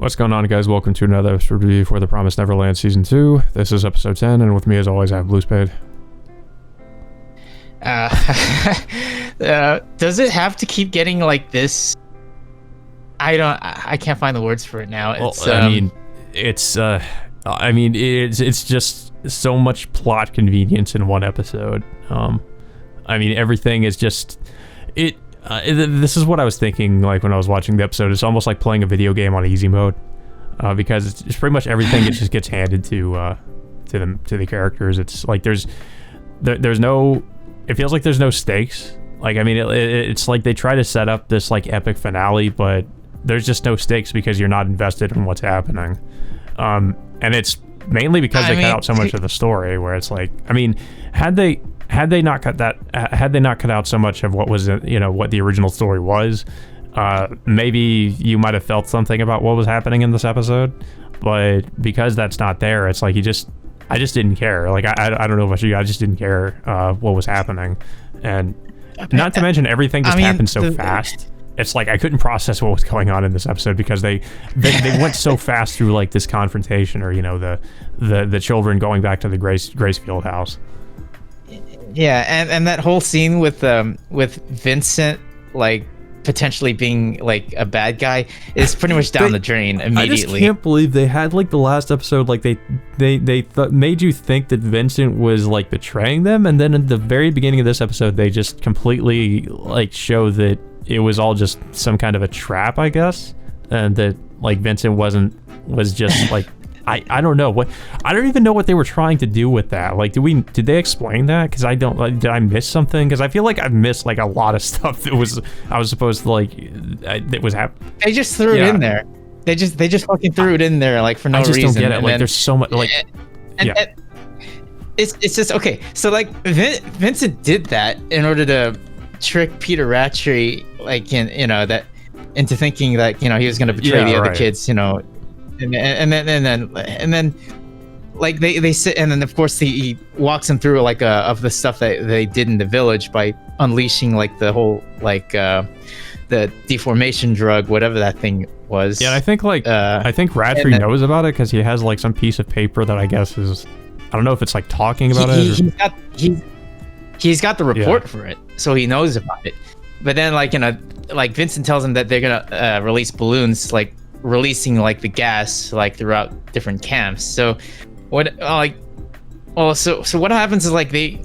What's going on, guys? Welcome to another episode review for The Promised Neverland Season 2. This is episode 10, and with me, as always, I have Blue Spade. Does it have to keep getting like this? I can't find the words for it now. It's just so much plot convenience in one episode. Everything is just... this is what I was thinking, like, when I was watching the episode. It's almost like playing a video game on easy mode, because it's pretty much everything it just gets handed to the characters. It's like there's no... It feels like there's no stakes. Like, I mean, it's like they try to set up this, like, epic finale, but there's just no stakes because you're not invested in what's happening. And it's mainly because they cut out so much of the story, where it's like, I mean, had they not cut out so much of what was, what the original story was, maybe you might have felt something about what was happening in this episode. But because that's not there, it's like I just didn't care. Like, I don't know about you, I just didn't care what was happening. And not to mention, everything just happened so fast. It's like I couldn't process what was going on in this episode because they went so fast through, like, this confrontation, or the children going back to the Gracefield house. Yeah, and that whole scene with Vincent, like, potentially being like a bad guy is pretty much down the drain immediately. I just can't believe they had, like, the last episode, like, they made you think that Vincent was, like, betraying them, and then at the very beginning of this episode they just completely, like, show that it was all just some kind of a trap, I guess, and that, like, Vincent was just like I don't know what, I don't even know what they were trying to do with that. Like, did they explain that? Because I don't, like, did I miss something? Because I feel like I've missed, like, a lot of stuff that I was supposed to, like, that was happening. They just threw it in there. They just fucking threw it in there, like, for no reason. I just don't get it. Like, there's so much, like, it's just okay. So, like, Vincent did that in order to trick Peter Ratchery, like, into thinking that he was going to betray the other kids, and then like they sit, and then of course he walks them through, like, of the stuff that they did in the village by unleashing, like, the whole, like, the deformation drug, whatever that thing was. Yeah, I think, like, I think Ratchery knows about it because he has, like, some piece of paper that I guess is, I don't know if it's, like, talking about it. He's got the report for it, so he knows about it. But then, like, like, Vincent tells him that they're gonna release balloons, like, releasing, like, the gas, like, throughout different camps. So what, so what happens is, like, they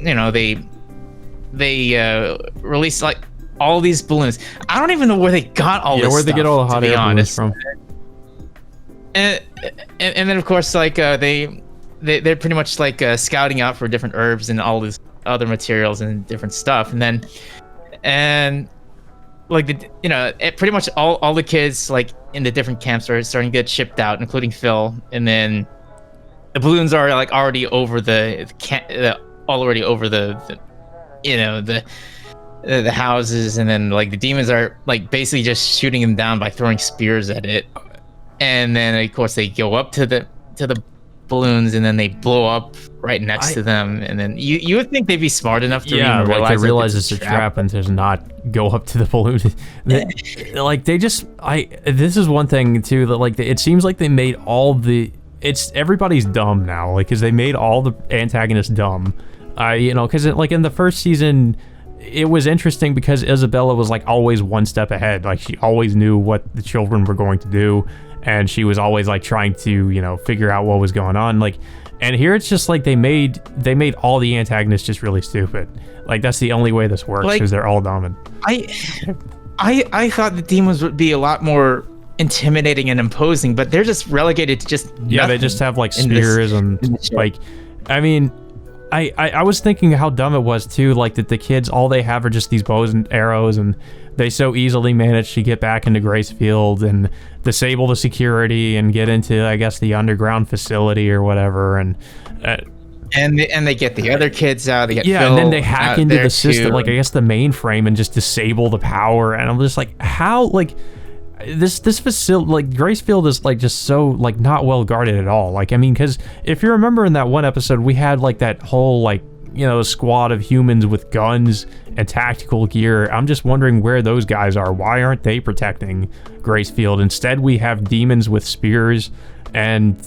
release, like, all these balloons. I don't even know where they got all this stuff. Yeah, where they get all the hot air balloons from. And then, of course, like, they're pretty much, like, scouting out for different herbs and all these other materials and different stuff. And like, pretty much all the kids, like, in the different camps are starting to get shipped out, including Phil. And then the balloons are, like, already over the houses, and then, like, the demons are, like, basically just shooting them down by throwing spears at it. And then, of course, they go up to the balloons, and then they blow up right next to them. And then you would think they'd be smart enough to realize it's a trap and to not go up to the balloon. Like, this is one thing too, that, like, it seems like they made everybody's dumb now, like, because they made all the antagonists dumb. Because like in the first season, it was interesting because Isabella was, like, always one step ahead. Like, she always knew what the children were going to do, and she was always, like, trying to, figure out what was going on. Like, and here it's just like they made all the antagonists just really stupid. Like, that's the only way this works, because they're all dumb. And I thought the demons would be a lot more intimidating and imposing, but they're just relegated to just nothing. They just have, like, spears and, like, I mean, I was thinking how dumb it was too, like, that the kids, all they have are just these bows and arrows, and they so easily manage to get back into Gracefield and disable the security and get into, I guess, the underground facility or whatever, and they get the other kids out. They get Phil, and then they hack into the system, too. like, I guess the mainframe, and just disable the power. And I'm just like, how, like, this facility, like, Gracefield is, like, just so, like, not well guarded at all. Like, I mean, because if you remember in that one episode, we had, like, that whole, like, squad of humans with guns and tactical gear. I'm just wondering where those guys are. Why aren't they protecting Gracefield? Instead, we have demons with spears, and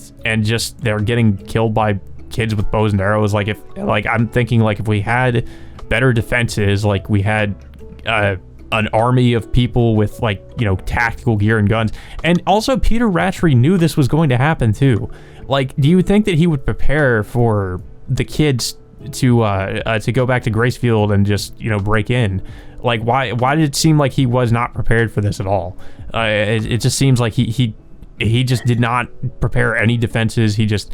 just they're getting killed by kids with bows and arrows. I'm thinking if we had better defenses, like we had an army of people with tactical gear and guns. And also Peter Ratchery knew this was going to happen too. Do you think that he would prepare for the kids to go back to Gracefield and just break in? Why did it seem like he was not prepared for this at all? It just seems like he just did not prepare any defenses. He just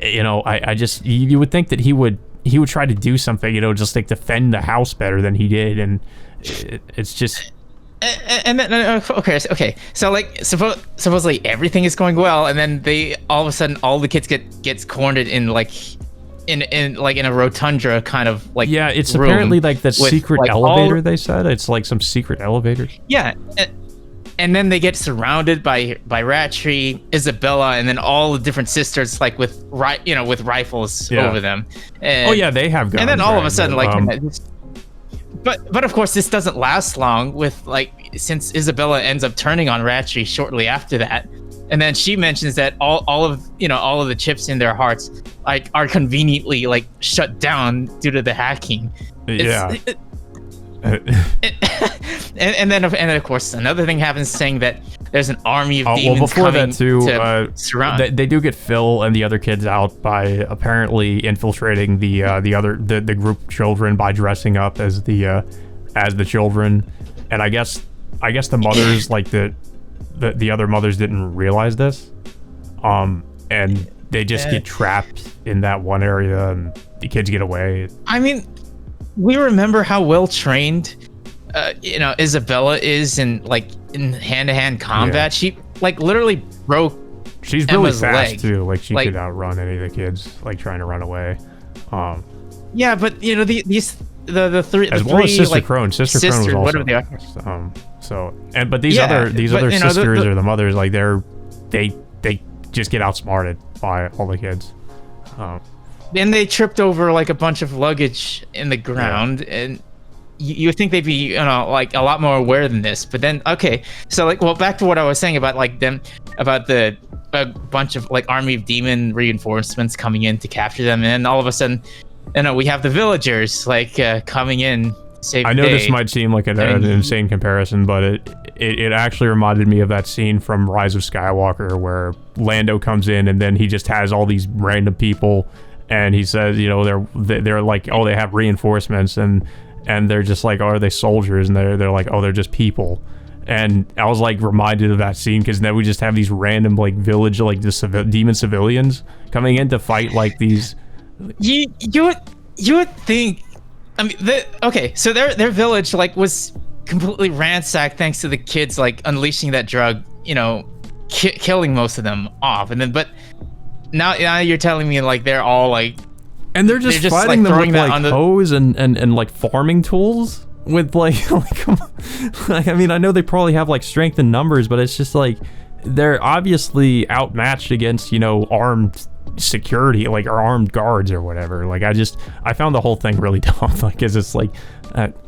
you would think that he would try to do something, just defend the house better than he did. And it's just and then okay, so supposedly everything is going well, and then they all of a sudden all the kids gets cornered in in a rotundra kind of yeah, it's apparently the secret elevator. They said it's some secret elevator. Yeah. And then they get surrounded by Ratchery, Isabella, and then all the different sisters with rifles over them. And, they have guns. And then all of a sudden but of course this doesn't last long with since Isabella ends up turning on Ratchery shortly after that. And then she mentions that all of the chips in their hearts are conveniently shut down due to the hacking. And then of course another thing happens, saying that there's an army of demons before coming that too, to surround. They do get Phil and the other kids out by apparently infiltrating the group of children by dressing up as the children. And I guess the mothers the other mothers didn't realize this, and they just get trapped in that one area, and the kids get away. I mean, we remember how well trained Isabella is in hand-to-hand combat. Yeah. She literally broke she's Emma's really fast leg. Too. She could outrun any of the kids trying to run away. Yeah, but the three as well as Sister Crone. Sister Crone was also fast. But these other sisters or the mothers, they just get outsmarted by all the kids. Then they tripped over a bunch of luggage in the ground, and you would think they'd be a lot more aware than this. But then so back to what I was saying about about a bunch of army of demon reinforcements coming in to capture them, and then all of a sudden we have the villagers coming in to save the day. This might seem like an insane comparison, but it actually reminded me of that scene from Rise of Skywalker where Lando comes in and then he just has all these random people. And he says, they're they have reinforcements, and they're just are they soldiers? And they're they're just people. And I was reminded of that scene because then we just have these random village demon civilians coming in to fight these. You would think. I mean, so their village was completely ransacked thanks to the kids unleashing that drug, killing most of them off, and then Now you're telling me they're all and they're just fighting them with hoes and farming tools with I mean, I know they probably have strength in numbers, but it's just they're obviously outmatched against armed security or armed guards or whatever. I found the whole thing really dumb because it's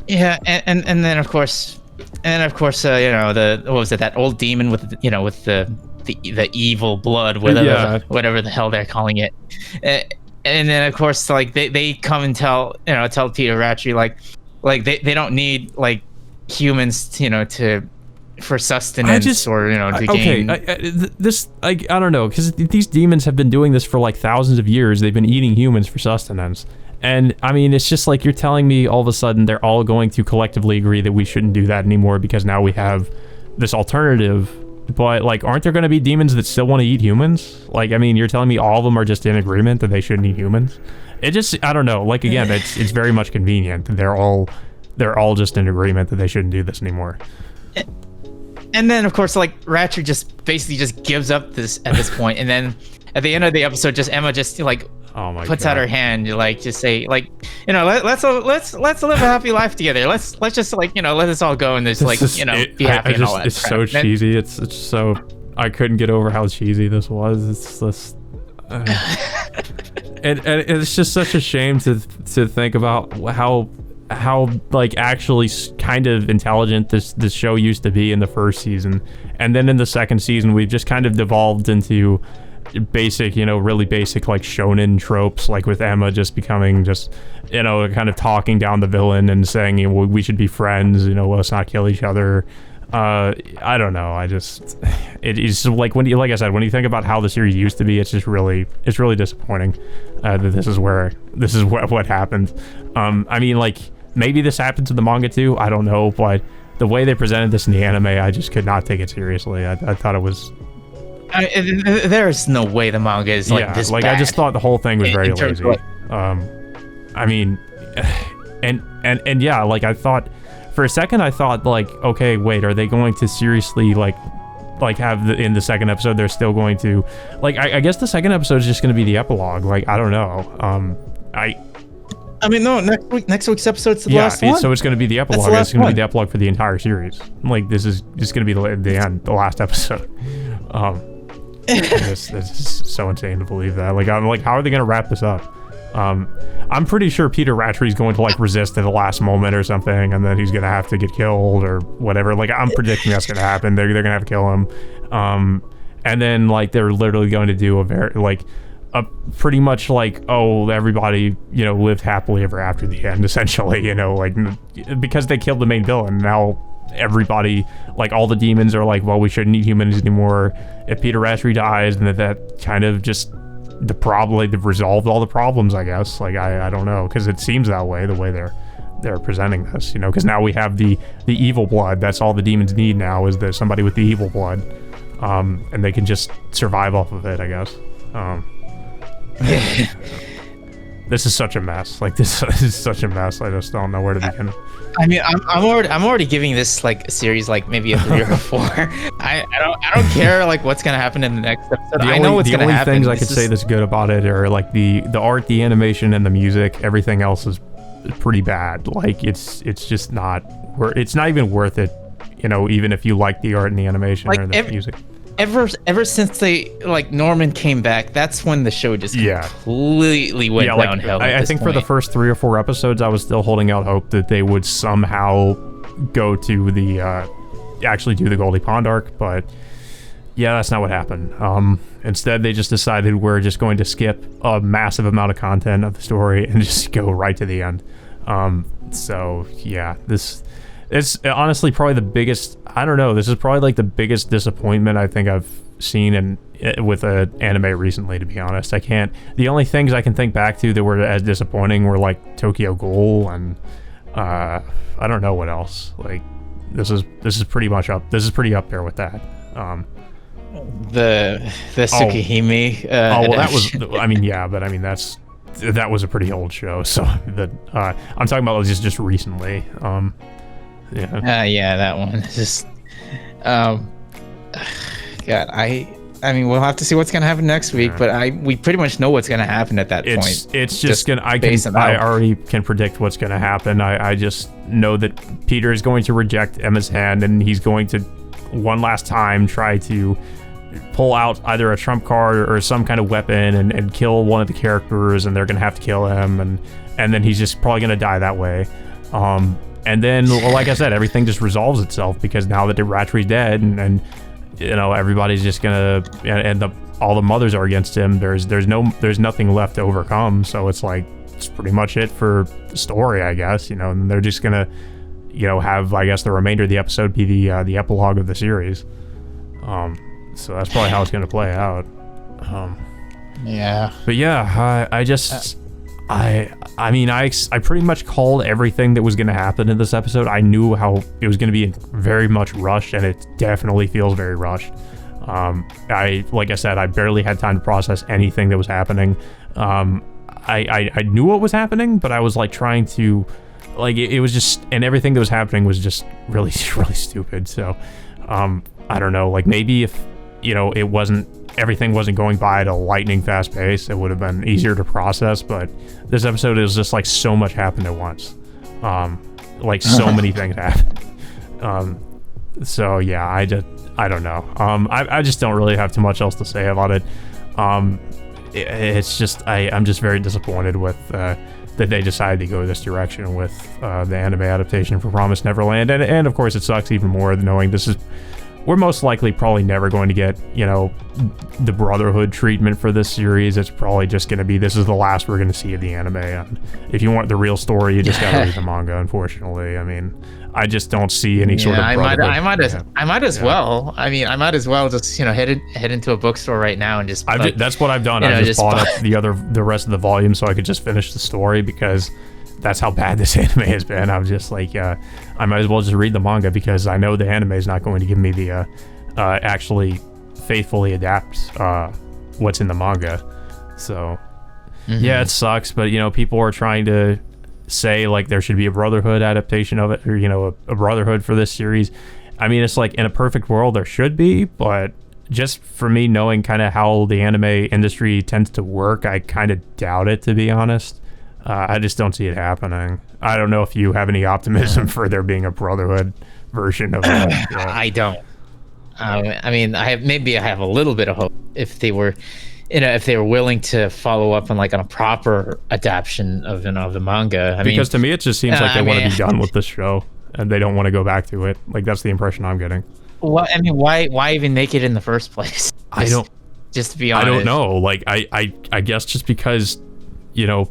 yeah, and then of course what was it, that old demon with with the evil blood, whatever the hell they're calling it, and then of course they come and tell Peter Ratchery they don't need humans for sustenance to gain. I don't know, because these demons have been doing this for thousands of years. They've been eating humans for sustenance. And I mean, it's just you're telling me all of a sudden they're all going to collectively agree that we shouldn't do that anymore because now we have this alternative. But aren't there going to be demons that still want to eat humans? I mean, you're telling me all of them are just in agreement that they shouldn't eat humans? It just, I don't know. Again, it's very much convenient. They're all just in agreement that they shouldn't do this anymore. And then of course Ratchet just basically gives up at this point, and then at the end of the episode, Emma puts out her hand, just say let's live a happy life together. Let's just let us all go and just be happy and all that. It's so cheesy. It's so, I couldn't get over how cheesy this was. It's just and it's just such a shame to think about how like actually kind of intelligent this show used to be in the first season, and then in the second season we've just kind of devolved into basic, really basic like shonen tropes, like with Emma just becoming just, kind of talking down the villain and saying, we should be friends, let's not kill each other. I don't know. It is like like I said, when you think about how the series used to be, it's really disappointing that this is what happened. I mean, like maybe this happened to the manga too. I don't know, but the way they presented this in the anime, I just could not take it seriously. I thought it was. There's no way the manga is like this bad. I just thought the whole thing was very lazy. I mean, and yeah, like I thought. For a second, I thought, like, okay, wait, are they going to seriously, like have in the second episode, they're still going to, like, I guess the second episode is just going to be the epilogue. Like, I don't know. I mean, no, next week's episode's the last one. So it's going to be the epilogue. It's going to be the epilogue for the entire series. Like, this is just going to be the end, the last episode. It's just so insane to believe that. Like, I'm like, how are they going to wrap this up? I'm pretty sure Peter Ratchery's going to like resist at the last moment or something, and then he's gonna have to get killed or whatever. Like, I'm predicting that's gonna happen. They're gonna have to kill him, and then like they're literally going to do a pretty much like, oh, everybody lived happily ever after the end, essentially. Like, because they killed the main villain. Now everybody, like all the demons, are like, well, we shouldn't eat humans anymore. If Peter Ratchery dies, then that kind of just. They've resolved all the problems, I guess. Like, I don't know, because it seems that way, the way they're presenting this, because now we have the evil blood. That's all the demons need now, is there somebody with the evil blood, and they can just survive off of it, I guess. This is such a mess. Like, this is such a mess. I just don't know where to begin. I mean, I'm already giving this like series like maybe a 3 or a 4. I don't care like what's gonna happen in the next episode. I know what's gonna happen. The only things I could say that's good about it are like the art, the animation, and the music. Everything else is pretty bad. Like, it's just not. It's not even worth it. Even if you like the art and the animation or the music. Ever since Norman came back, that's when the show just completely went downhill. I think for the first 3 or 4 episodes, I was still holding out hope that they would somehow go to the actually do the Goldie Pond arc, but yeah, that's not what happened. Instead, they just decided we're just going to skip a massive amount of content of the story and just go right to the end. So yeah, it's honestly probably the biggest. I don't know. This is probably like the biggest disappointment I think I've seen with an anime recently. To be honest, I can't. The only things I can think back to that were as disappointing were like Tokyo Ghoul and I don't know what else. Like, this is pretty much up. This is pretty up there with that. The Tsukihime. Well, that was. I mean, yeah, but I mean that was a pretty old show. So I'm talking about just recently. Yeah, that one. Just, God, I mean, we'll have to see what's gonna happen next week, but we pretty much know what's gonna happen at that point. It's just gonna. I already can predict what's gonna happen. I just know that Peter is going to reject Emma's hand, and he's going to one last time try to pull out either a trump card or some kind of weapon and kill one of the characters, and they're gonna have to kill him, and then he's just probably gonna die that way. And then, like I said, everything just resolves itself because now that Ratchery's dead, and everybody's just gonna, and all the mothers are against him. There's nothing left to overcome. So it's like, it's pretty much it for the story, I guess. And they're just gonna, have, I guess, the remainder of the episode be the epilogue of the series. So that's probably how it's gonna play out. Yeah. But yeah, I just. I mean, I pretty much called everything that was going to happen in this episode. I knew how it was going to be very much rushed, and it definitely feels very rushed. Like I said, I barely had time to process anything that was happening. I knew what was happening, but I was like trying to, like, it was just, and everything that was happening was just really, really stupid. So, I don't know, like maybe if, everything wasn't going by at a lightning fast pace, it would have been easier to process, but this episode is just like so much happened at once. Like so many things happened. So yeah, I don't know. I just don't really have too much else to say about it. it's just I'm just very disappointed with that they decided to go this direction with the anime adaptation for Promised Neverland, and of course it sucks even more knowing we're most likely probably never going to get, you know, the Brotherhood treatment for this series. It's probably just going to be, this is the last we're going to see of the anime. And if you want the real story, you just got to read the manga, unfortunately. I mean, I just don't see any sort of Brotherhood. I might as well. I mean, I might as well just, you know, head into a bookstore right now and just. That's what I've done. I just bought up the rest of the volume so I could just finish the story, because that's how bad this anime has been. I was just like, I might as well just read the manga, because I know the anime is not going to give me the actually faithfully adapt what's in the manga. So yeah, it sucks, but you know, people are trying to say like there should be a Brotherhood adaptation of it, or you know, a Brotherhood for this series. I mean, it's like in a perfect world there should be, but just for me knowing kind of how the anime industry tends to work, I kind of doubt it, to be honest. I just don't see it happening. I don't know if you have any optimism for there being a Brotherhood version of that. I don't. I mean, I have a little bit of hope if they were, you know, if they were willing to follow up on a proper adaptation of the manga. Because to me, it just seems like they want to be done with this show and they don't want to go back to it. Like, that's the impression I'm getting. Well, I mean, why even make it in the first place? Just to be honest. I don't know. Like, I guess just because, you know,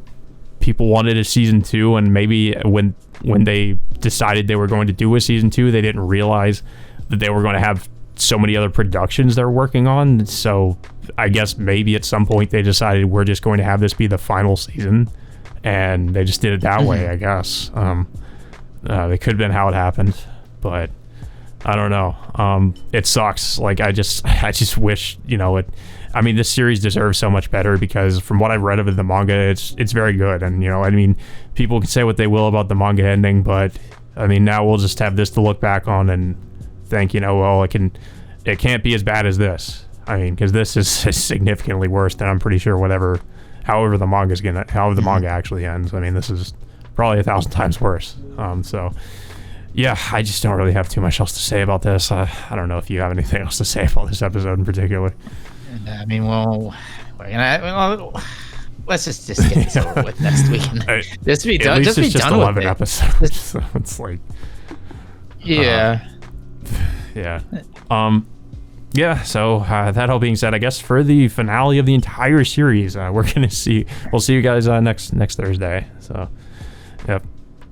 people wanted a season 2, and maybe when they decided they were going to do a season 2, they didn't realize that they were going to have so many other productions they're working on. So I guess maybe at some point they decided we're just going to have this be the final season, and they just did it that way, I guess. It could have been how it happened, but I don't know. It sucks. Like, I just wish, you know, I mean, this series deserves so much better, because from what I've read of it, the manga, it's very good. And, you know, I mean, people can say what they will about the manga ending, but I mean, now we'll just have this to look back on and think, you know, well, it can't be as bad as this. I mean, because this is significantly worse than, I'm pretty sure, however the manga actually ends. I mean, this is probably 1,000 times worse. So yeah, I just don't really have too much else to say about this. I don't know if you have anything else to say about this episode in particular. I mean, well, let's just get this over with next week. Just be done. Just be done 11 episodes. So it's like, yeah. Yeah. So that all being said, I guess for the finale of the entire series, we'll see you guys next Thursday. So, yep.